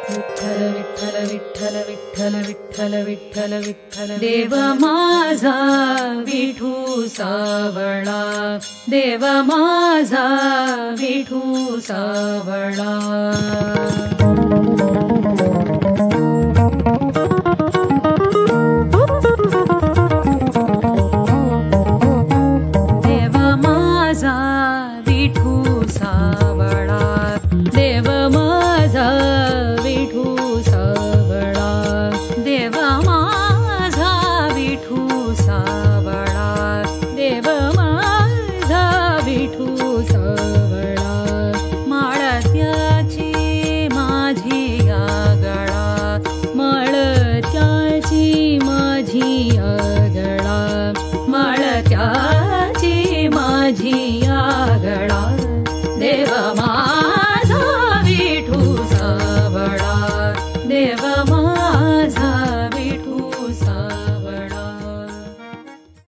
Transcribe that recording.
विठ्ठल विठ्ठल विठ्ठल विठ्ठल विठ्ठल विठ्ठल देव माझा विठू सावळा, देव माझा विठू सावळा. देव माझा विठू सावळा, देव माझा विठू सावळा, देव माझा विठू सावळा, देव माझा विठू सावळा. माळत्याची माझी आगळा, माळत्याची माझी आगळा, माळत्याची माझी आगळा. देव माझा विठू सावळा, देव